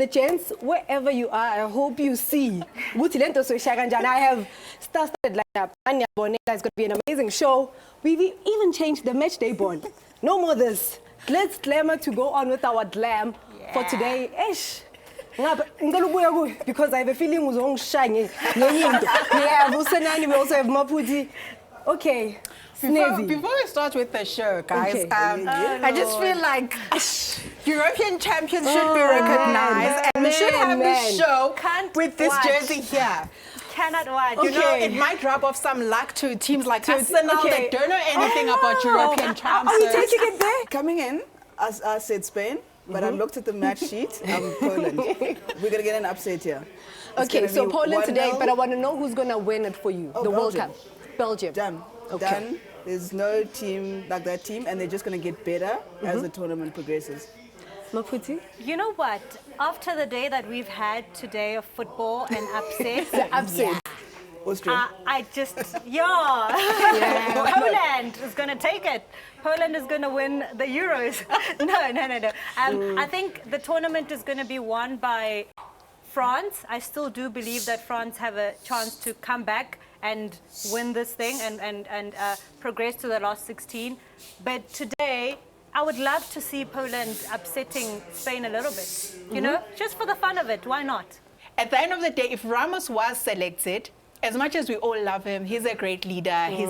the gents, wherever you are, I hope you see. I have started like that. It's going to be an amazing show. We've even changed the match day bond. No more this. Let's glamour to go on with our glam for today. Because I have a feeling we're going shiny. We also have Maputi. Okay. Before we start with the show, guys, I just feel like European champions should be recognized, and we should have this show with this jersey here. Cannot watch. You know, it might rub off some luck to teams like Arsenal that don't know anything about European champs. Are we taking it there? Coming in, as I said Spain, but I looked at the match sheet, Poland. We're going to get an upset here. Okay, so Poland today, but I want to know who's going to win it for you, the World Cup. Belgium. Done. Okay. Done. There's no team like that team, and they're just going to get better as the tournament progresses. Maputi? You know what? After the day that we've had today of football and upset, Austria. I just, Poland is going to take it. Poland is going to win the Euros. No. I think the tournament is going to be won by France. I still do believe that France have a chance to come back and win this thing and progress to the last 16. But today, I would love to see Poland upsetting Spain a little bit. You know, just for the fun of it. Why not? At the end of the day, if Ramos was selected, as much as we all love him, he's a great leader. He's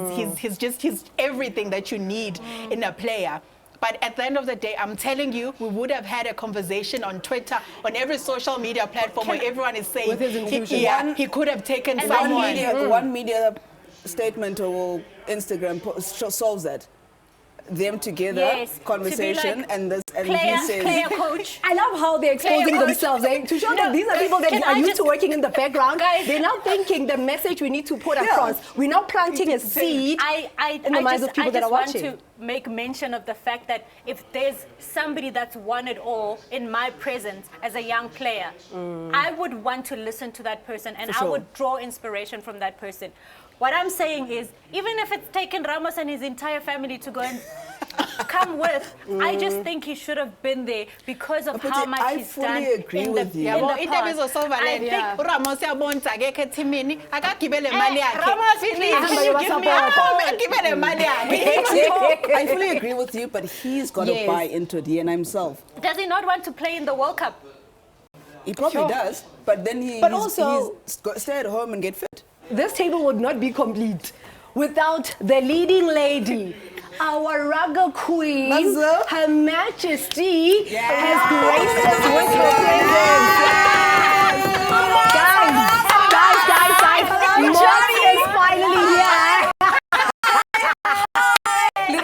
everything that you need in a player. But at the end of the day, I'm telling you, we would have had a conversation on Twitter, on every social media platform where everyone is saying he could have taken someone. One media statement or Instagram post solves that. Them together, conversation, like and he says... Player coach. I love how they're exposing themselves, to show that these are people that are used to working in the background. They're now thinking the message we need to put across. We're now planting a seed in the minds of people that are watching. I just want to make mention of the fact that if there's somebody that's won it all in my presence as a young player, I would want to listen to that person, and I would draw inspiration from that person. What I'm saying is, even if it's taken Ramos and his entire family to go and come with, I just think he should have been there because of how much he's done. I fully agree with you. Ramos I fully agree with you, but he's got to buy into it, and himself. Does he not want to play in the World Cup? He probably does, but then he's stay at home and get fit. This table would not be complete without the leading lady, our rugger queen, Her Majesty, has graced us with her presence. Guys, Marty is finally here. Live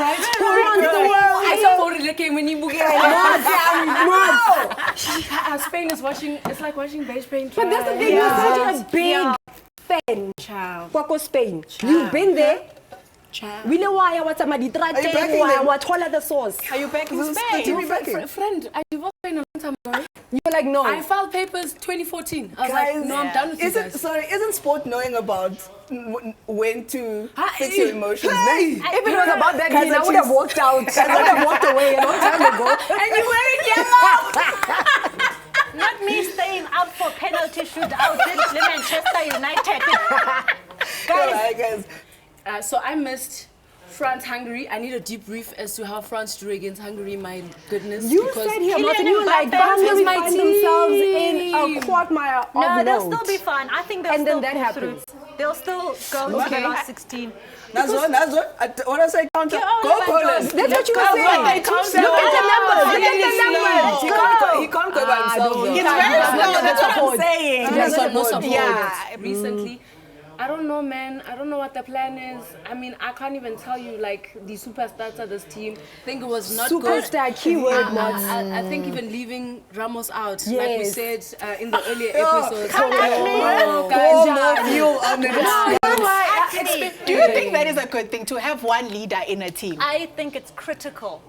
right. Who runs the world? I supported the game when you Spain is watching, it's like watching beige paint. But that's the thing, you're such a big fan. Kwako Spain. You've been there. We know why what's a maditra what the sauce. Are you back in Spain? Friend, I divorced Spain a long time ago. You're like, no. I filed papers 2014. I was like, no, I'm done with you guys. Isn't sport knowing about when to fix your emotions? If it was about that, I would have walked out. I would have walked away a long time ago. And you're wearing yellow! Not me staying up for penalty shootout in Manchester United. Guys. So I missed France-Hungary. I need a debrief as to how France drew against Hungary. My goodness. You said here, Martin, you were like, Hungary find themselves in a quagmire of No, they'll still be fine. I think they'll still that happens. They'll still go to the last 16. That's what I say, counter. Go Poland. That's what you were saying. Look at the numbers. He can't go by himself. He's very slow. That's what I'm saying. No support. Recently. I don't know, man. I don't know what the plan is. I mean, I can't even tell you, like, the superstars of this team. I think it was not Superstar, keyword, I think even leaving Ramos out, like we said in the earlier episodes. Do you think that is a good thing, to have one leader in a team? I think it's critical.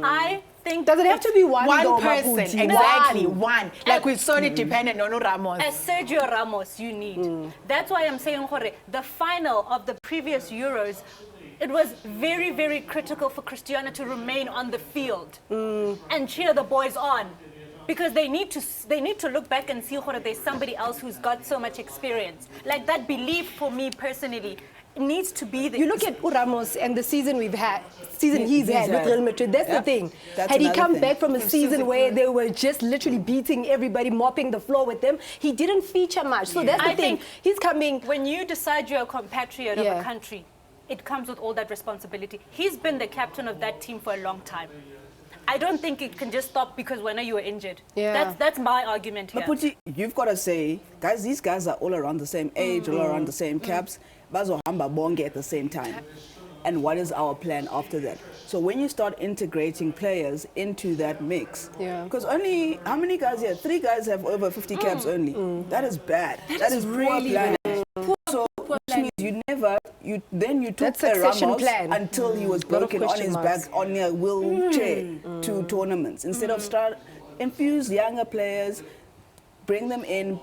I think... Does it have to be one person? Exactly, one. Like we saw it dependent on Ramos. As Sergio Ramos, you need. That's why I'm saying, Jorge, the final of the previous Euros, it was very, very critical for Cristiano to remain on the field and cheer the boys on. because they need to look back and see that there's somebody else who's got so much experience. Like that belief for me personally needs to be there. You look at Ramos and the season he's had with Real Madrid. That's the thing. Had he come back from a season where they were just literally beating everybody, mopping the floor with them, he didn't feature much. So that's the thing. He's coming. When you decide you're a compatriot of a country, it comes with all that responsibility. He's been the captain of that team for a long time. I don't think it can just stop because when you were injured. Yeah. That's my argument here. But you've got to say, guys, these guys are all around the same age, all around the same caps. Bazohamba bonge at the same time. And what is our plan after that? So when you start integrating players into that mix, because only, how many guys here? 3 guys have over 50 caps only. That is bad. That is really poor planning. So which means you took a Ramos until he was broken on his back on a wheelchair to tournaments. Instead of infuse younger players, bring them in,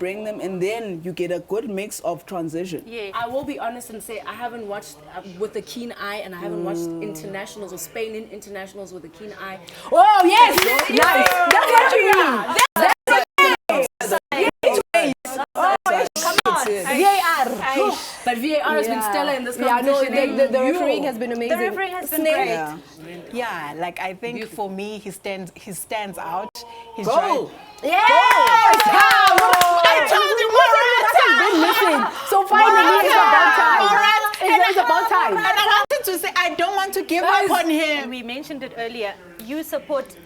then you get a good mix of transition. Yeah. I will be honest and say I haven't watched with a keen eye, and I haven't watched internationals or Spain in internationals with a keen eye. Oh, yes! Nice! That's what you mean! VAR! But VAR has been stellar in this competition. The refereing has been amazing. The refereeing has been great. Yeah, like I think for me, he stands out. He's Goal! Yes! I told you been missing. So finally, it's about time. It's about time. And I wanted to say, I don't want to give up on him. We mentioned it earlier. You support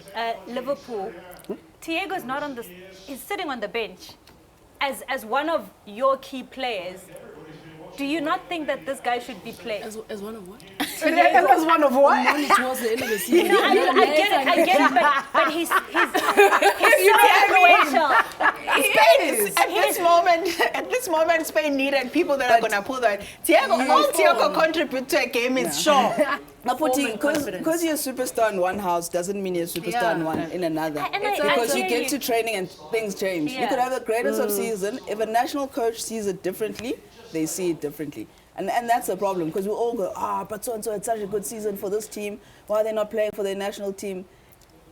Liverpool. Thiago's not on the. He's sitting on the bench. As one of your key players, do you not think that this guy should be played? As one of what? As one of what? Only towards the end of the season. No, I get it, but he's so influential. At this moment, Spain needed people that are going to pull that. All Thiago contribute to a game is sure. Because you're a superstar in one house doesn't mean you're a superstar in another. Because you get to training and things change. You could have the greatest of season. If a national coach sees it differently, they see it differently. And that's the problem, because we all go, but so-and-so had such a good season for this team. Why are they not playing for their national team?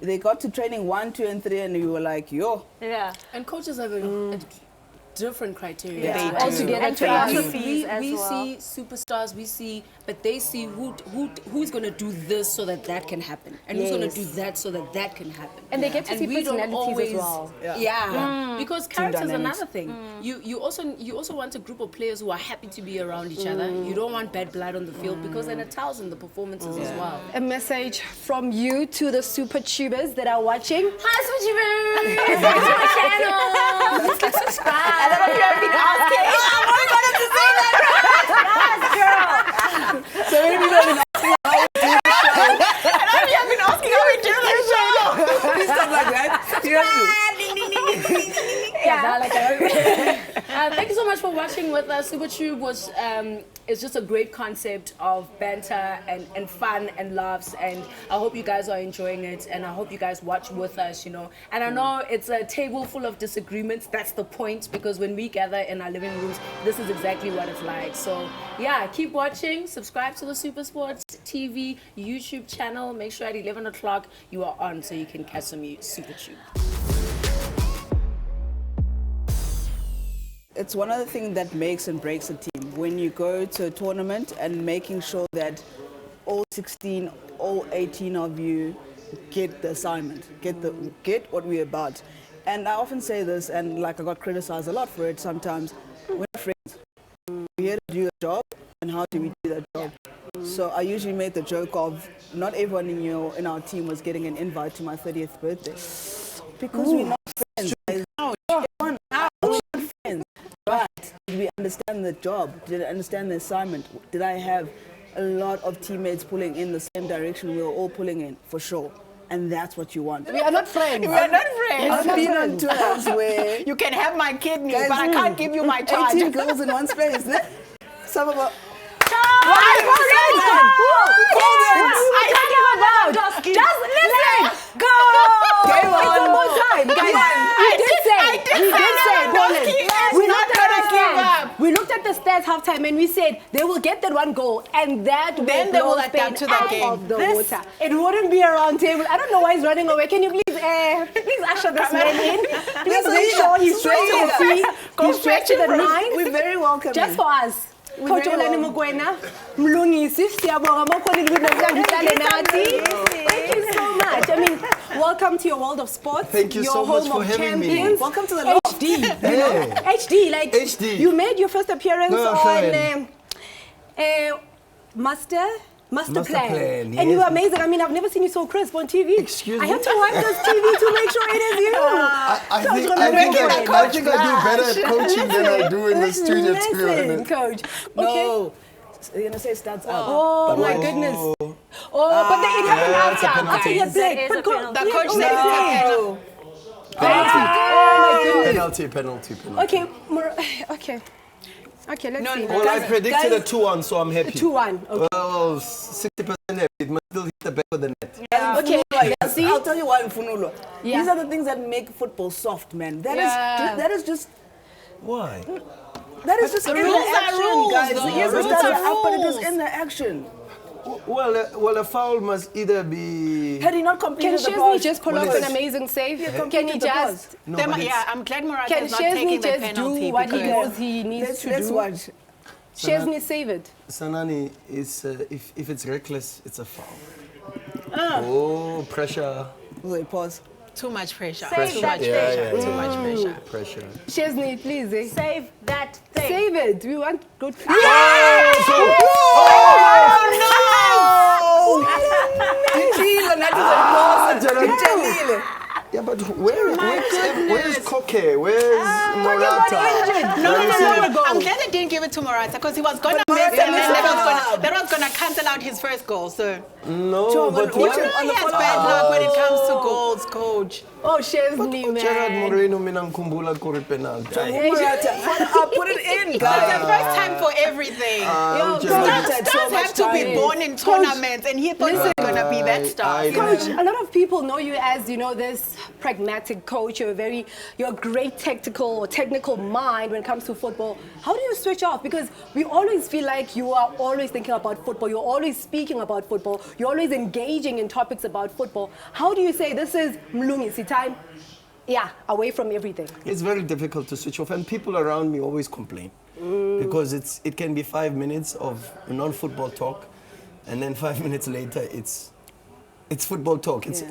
They got to training 1, 2, and 3, and we were like, yo. Yeah. And coaches have a different criteria. They altogether and philosophies we see superstars, but they see who's going to do this so that can happen, and who's going to do that so that can happen. And they get to see personalities as well. Because character is another thing. You also want a group of players who are happy to be around each other. You don't want bad blood on the field, because then it tells in the performances as well. A message from you to the SuperTubers that are watching. Hi, SuperTubers! Subscribe to my channel. Please subscribe. I don't know if you have been asking. So maybe they've been asking how we do the show. I don't know if you have been asking how we do the show. Please stop like that. Thank you so much for watching with us. SuperTube is just a great concept of banter and fun and laughs, and I hope you guys are enjoying it, and I hope you guys watch with us, And I know it's a table full of disagreements. That's the point, because when we gather in our living rooms, this is exactly what it's like. So yeah, keep watching. Subscribe to the SuperSport TV YouTube channel. Make sure at 11 o'clock you are on so you can catch some SuperTube. It's one of the things that makes and breaks a team. When you go to a tournament and making sure that all 16, all 18 of you get the assignment, get what we're about. And I often say this, and like I got criticized a lot for it sometimes. We're friends. We're here to do a job, and how do we do that job? So I usually make the joke of not everyone in our team was getting an invite to my 30th birthday. Because we're not friends. But did we understand the job? Did I understand the assignment? Did I have a lot of teammates pulling in the same direction we were all pulling in? For sure. And that's what you want. We are not friends. We are not friends. I've been on tours where you can have my kidney, but I can't give you my charger. 18 girls in one space. Some of us. Just listen. Go. Game on. One more time. Guys, we did say, Poland. We looked at the stats halftime and we said they will get that one goal and that Then they will blow adapt Spain to that out game. of the water. It wouldn't be a round table. I don't know why he's running away. Can you please usher this man in? Please make sure he's straight to the feet. He's straight to the nine. We're very welcome. Just for us. Coach very Rulani Mokwena, Mlungisi, siyabonga makhona ukudlala nathi. Thank you so much. I mean, welcome to your world of sports. Thank you your so much home for of having me. champions. Welcome to the loft. HD, you know, HD, like HD. you made your first appearance No, on Master Master Plan. Plan, And you yes. were amazing. I mean, I've never seen you so crisp on TV. Excuse I me? have to watch this TV to make sure it is you. I Coach think Rulani I Mokwena. do better at coaching than I do in the studio, to be Listen, honest. Coach. Okay. No. You're going to say stats up. Oh my goodness. Oh, but they happened that's a after. penalty. After your There break. is a But go- penalty. The coach oh, said it's a no. penalty. Penalty. Okay, okay. Okay, let's see. Well, I predicted a 2-1, so I'm happy. 2-1. Okay. Well, 60% happy. It must still hit the back of the net. Okay. Yes, See? I'll tell you why, Mfunulo. Yeah. These are the things that make football soft, man. Yeah. That is just Why? just in rules the are action, rules, guys. though. Yes, the Rules stats are are up, but it was rules. in the action. Well, a foul must either be... Had he not Can completed the Chesney pass, just pull Well, off an it's- amazing save? Can he completed the just... No, Them- but yeah, I'm glad Morata Can is not Chesney taking the just penalty. do what he because- knows he needs to let's do? watch. Chesney save it. Sanani, is, if it's reckless, it's a foul. Oh, pressure. Wait, pause. Too much pressure. Save Too that much thing. pressure. Too much pressure. Pressure. Chesney, please. Save that thing. Save it. We want good... Yeah, but where's Koke? Where's Morata? No. I'm glad they didn't give it to Morata because he was going to miss and then that was going to cancel out his first goal. So, No, but you know he has bad luck when it comes to goals, coach. Oh, Chesney, Gerard man. Moreno mina ngikhumbula kuri penalty. Put it in, It's guys. the first time for everything. Stars have to be born in tournaments, and he thought he was going to be that star. Coach, a lot of people know you as, you know, this pragmatic coach. You're a great technical mind when it comes to football. How do you switch off? Because we always feel like you are always thinking about football. You're always speaking about football. You're always engaging in topics about football. How do you say this is Mlungisi time? Yeah, away from everything. It's very difficult to switch off, and people around me always complain because it can be 5 minutes of non-football talk, and then 5 minutes later it's football talk. It's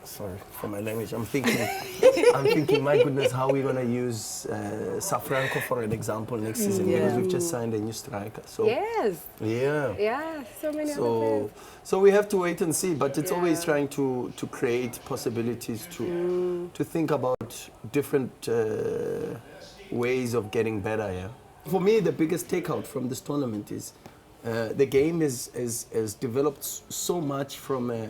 sorry for my language. I'm thinking, my goodness, how are we gonna use Safranco for an example next season because we've just signed a new striker. So Yes. yeah. So many other players. So we have to wait and see, but it's always trying to create possibilities to think about different ways of getting better. Yeah. For me, the biggest takeout from this tournament is the game is developed so much from a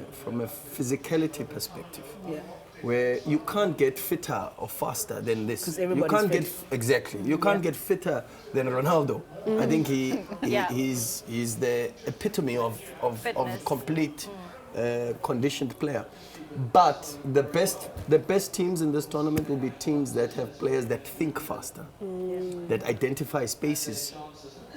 physicality perspective. Yeah. Where you can't get fitter or faster than this. 'Cause You everybody's can't fit. get exactly. You can't get fitter than Ronaldo. I think he's the epitome of Fitness. complete conditioned player. But the best teams in this tournament will be teams that have players that think faster, that identify spaces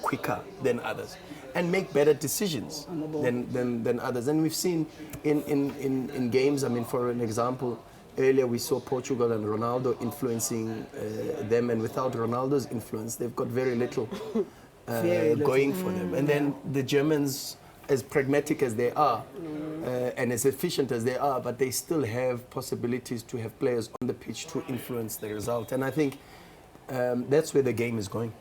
quicker than others, and make better decisions than others. And we've seen in games, I mean, for an example, earlier we saw Portugal and Ronaldo influencing them, and without Ronaldo's influence, they've got very little going for them. And then the Germans, as pragmatic as they are and as efficient as they are, but they still have possibilities to have players on the pitch to influence the result. And I think that's where the game is going.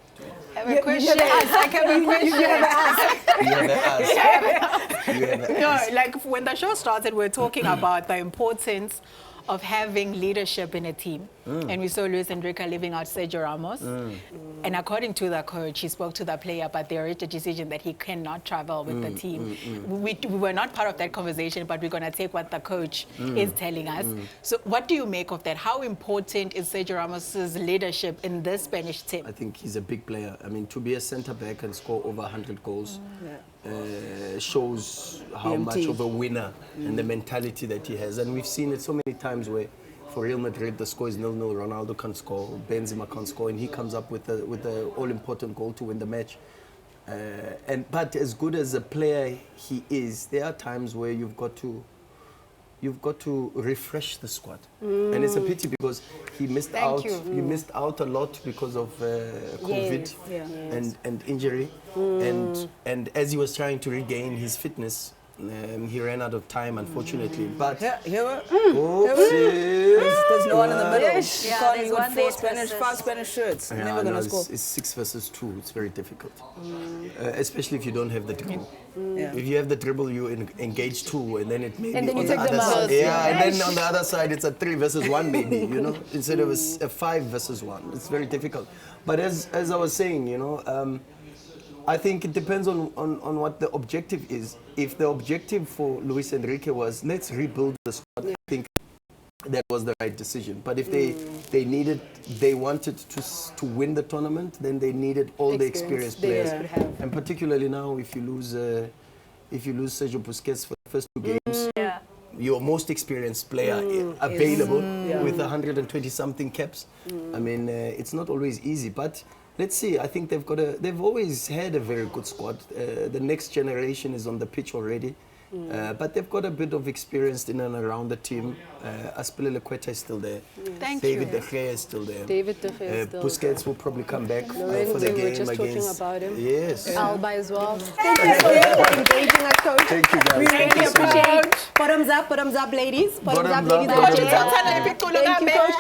I have a question. I have a question. You have a No, like when the show started, we were talking about the importance of having leadership in a team. and we saw Luis Enrique leaving out Sergio Ramos. And according to the coach, he spoke to the player, but they reached a decision that he cannot travel with the team. We were not part of that conversation, but we're going to take what the coach is telling us. So what do you make of that? How important is Sergio Ramos' leadership in this Spanish team? I think he's a big player. I mean, to be a centre-back and score over 100 goals shows how much of a winner and the mentality that he has. And we've seen it so many times where for Real Madrid, the score is 0-0. Ronaldo can't score, Benzema can't score, and he comes up with the all-important goal to win the match. But as good as a player he is, there are times where you've got to refresh the squad, and it's a pity because he missed out. He missed out a lot because of COVID and injury, and as he was trying to regain his fitness. He ran out of time, unfortunately. But there's no one in the middle. You got five Spanish shirts. Never gonna score. It's 6 versus 2. It's very difficult, especially if you don't have the dribble. If you have the dribble, you engage 2, and then it may And be then you on the take them other out. side. And then on the other side, it's a 3 versus 1, maybe. You know, instead of a 5 versus 1. It's very difficult. But as I was saying, you know. I think it depends on what the objective is. If the objective for Luis Enrique was, let's rebuild the squad, I think that was the right decision. But if they wanted to win the tournament, then they needed all the experienced players. And particularly now, if you lose Sergio Busquets for the first 2 games, your most experienced player available with 120-something caps. I mean, it's not always easy, but let's see. I think they've always had a very good squad. The next generation is on the pitch already. But they've got a bit of experience in and around the team. Aspelele Quetta is still there. David De Gea is still there. David De Gea is still Busquets will probably come back for Lorenzo, the we're game just talking against. about him. Yes. Alba as well. Thank you so much for engaging us, coach. Thank you, guys. We Thank really you so much. appreciate. Bottoms up, ladies. Bottoms up, ladies. Bottoms and up. gentlemen. Thank you, coach.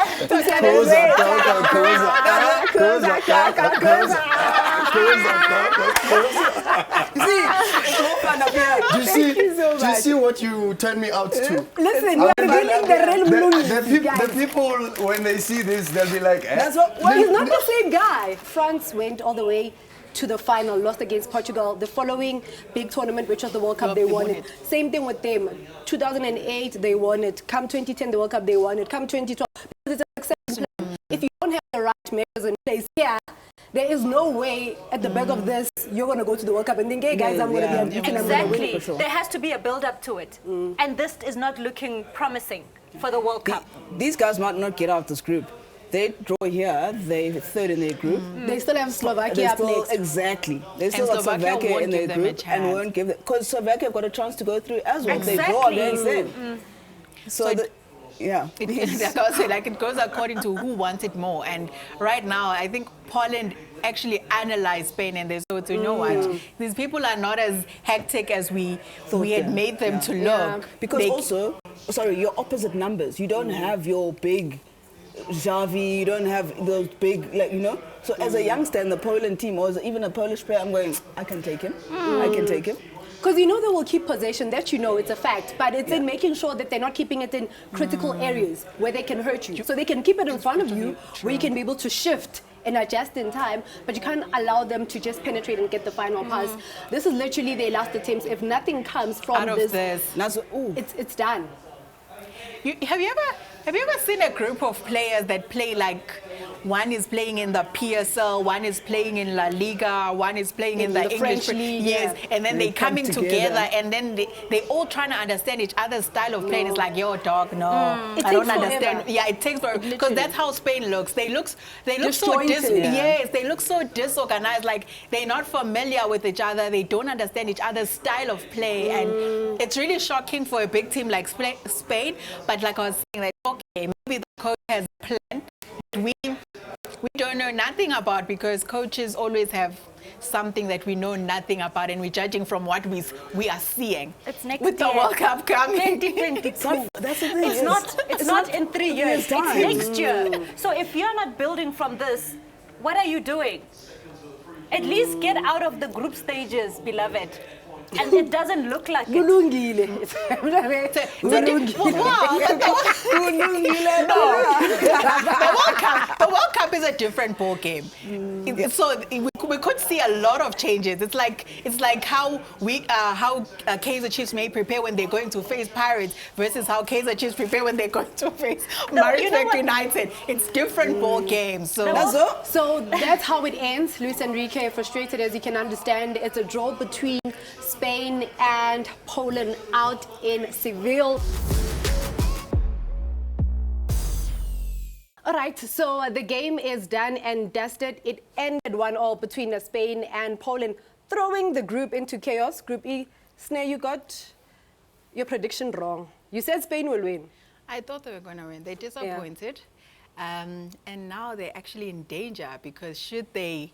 Do you see what you turned me out to? Listen, you are revealing the real Mulungu. The people, when they see this, they'll be like, Well, he's not the same guy. France went all the way to the final, lost against Portugal. The following big tournament, which was the World Cup, they won it. Same thing with them. 2008, they won it. Come 2010, the World Cup, they won it. Come 2012, because it's a succession plan. If you don't have the right measures in place here, there is no way at the back of this you're going to go to the World Cup and think, hey guys, I'm going to be unbeaten, I'm going to win it for sure. There has to be a build-up to it. And this is not looking promising for the World Cup. These guys might not get out of this group. They draw here, they're third in their group. They still have Slovakia up next. Exactly. They still got Slovakia in their group and won't give them, because Slovakia got a chance to go through as well. They draw against them. So it goes according to who wants it more. And right now, I think Poland actually analyzed Spain and they thought, you know what, these people are not as hectic as we had made them to look. Because also, your opposite numbers. You don't have your big Xavi, you don't have those big, So as a youngster in the Poland team, or as even a Polish player, I'm going, I can take him. I can take him. Because they will keep possession, that it's a fact. But it's in making sure that they're not keeping it in critical areas where they can hurt you. So they can keep it in front of you, where you can be able to shift and adjust in time, but you can't allow them to just penetrate and get the final pass. This is literally their last attempts. If nothing comes from this, it's done. Have you ever seen a group of players that play like one is playing in the PSL, one is playing in La Liga, one is playing in the English French league, and then they coming together and then they all trying to understand each other's style of play. And it's like, yo, dog, no, I don't understand. Yeah, it takes forever because that's how Spain looks. They look so they look so disorganized. Like they're not familiar with each other. They don't understand each other's style of play, and it's really shocking for a big team like Spain. But like I was saying, like, okay, maybe the coach has a plan we don't know nothing about, because coaches always have something that we know nothing about, and we're judging from what we are seeing. It's next with year. The World Cup coming. 2022. That's the thing. It's not in 3 years. time. It's next year. So if you're not building from this, what are you doing? At least get out of the group stages, beloved. And it doesn't look like it. Kulungile. The World Cup is a different ball game. So we could see a lot of changes. It's like how Kaizer Chiefs may prepare when they're going to face Pirates versus how Kaizer Chiefs prepare when they're going to face Maritzburg United. It's different ball games. So that's how it ends. Luis Enrique, frustrated as you can understand. It's a draw between Spain and Poland out in Seville. All right, so the game is done and dusted. It ended 1-1 between Spain and Poland, throwing the group into chaos. Group E, Sneh, you got your prediction wrong. You said Spain will win. I thought they were going to win. They disappointed. And now they're actually in danger because should they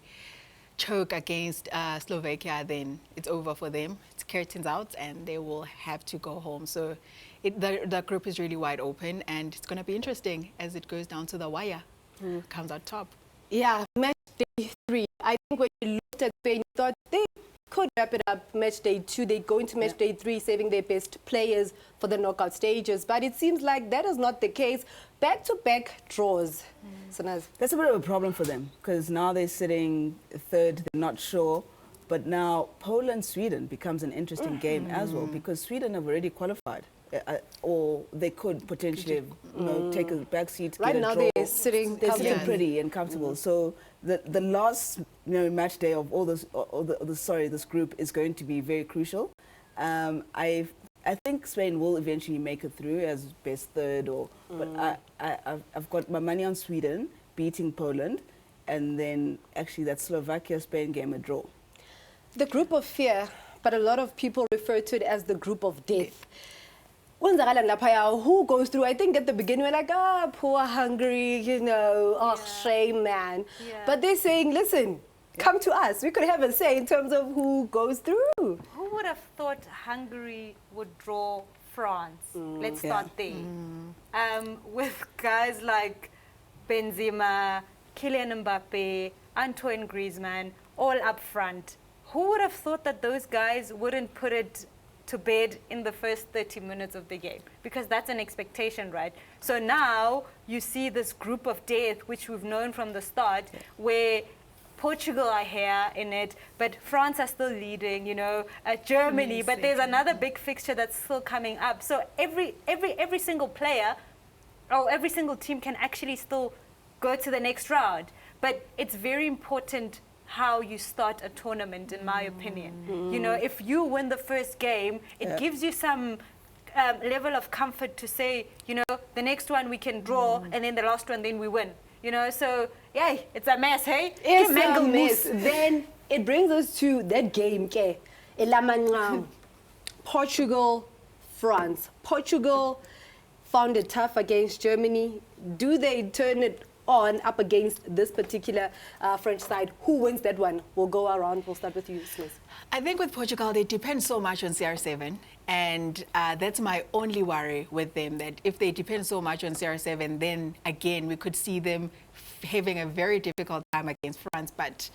choke against Slovakia, then it's over for them. It's curtains out and they will have to go home. So the group is really wide open and it's going to be interesting as it goes down to the wire. Who comes out top? Yeah, match day 3. I think when you looked at Spain, you thought they could wrap it up match day 2. They go into match day 3 saving their best players for the knockout stages. But it seems like that is not the case. Back-to-back draws. Sanaz. That's a bit of a problem for them because now they're sitting third, they're not sure. But now Poland-Sweden becomes an interesting game as well because Sweden have already qualified. Or they could potentially take a back seat. Right get a now draw. they're sitting pretty and comfortable. So the last match day of this group is going to be very crucial. I think Spain will eventually make it through as best third, but I've got my money on Sweden beating Poland, and then actually that Slovakia-Spain game a draw. The group of fear, but a lot of people refer to it as the group of death. Who goes through? I think at the beginning we're like, poor Hungary, shame, man. Yeah. But they're saying, listen, come to us. We could have a say in terms of who goes through. Who would have thought Hungary would draw France? Let's start there. With guys like Benzema, Kylian Mbappe, Antoine Griezmann, all up front. Who would have thought that those guys wouldn't put it to bed in the first 30 minutes of the game? Because that's an expectation, right? So now you see this group of death, which we've known from the start, where Portugal are here in it, but France are still leading, Germany, but there's another big fixture that's still coming up. So every single player or every single team can actually still go to the next round. But it's very important how you start a tournament, in my opinion. If you win the first game, it gives you some level of comfort to say, the next one we can draw, and then the last one, then we win. So, it's a mess, hey? It's a mess. Then it brings us to that game, Portugal, France. Portugal found it tough against Germany. Do they turn it on up against this particular French side? Who wins that one? We'll go around. We'll start with you, Smith. I think with Portugal, they depend so much on CR7. And that's my only worry with them, that if they depend so much on CR7, then again, we could see them having a very difficult time against France. But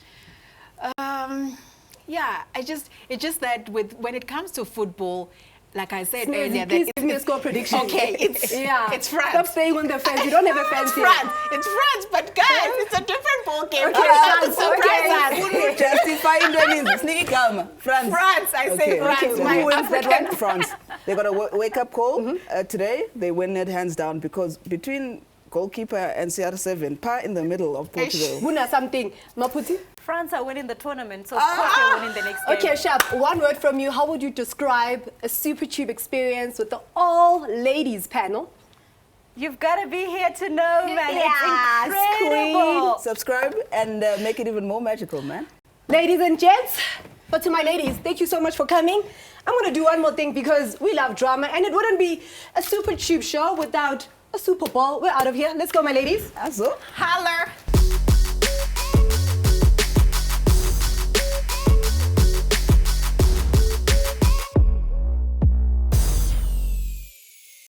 it's just that when it comes to football, like I said earlier, please give me a score prediction. Okay, it's France. Stop staying on the fence. You don't have a fence here. It's France, but guys, it's a different ball game. Who justifying them? Sneaky come. France. I say France. Who wins that one? France. They got a wake-up call today. They win it hands down because between goalkeeper and CR7, par in the middle of Portugal. Wuna something. Maputi? France are winning the tournament, so of course they're winning the next game. Okay, Sharp, one word from you. How would you describe a SuperTube experience with the all-ladies panel? You've got to be here to know, man. It's incredible. Subscribe and make it even more magical, man. Ladies and gents, but to my ladies, thank you so much for coming. I'm going to do one more thing because we love drama, and it wouldn't be a SuperTube show without a Super Bowl. We're out of here. Let's go, my ladies. Also. Holler.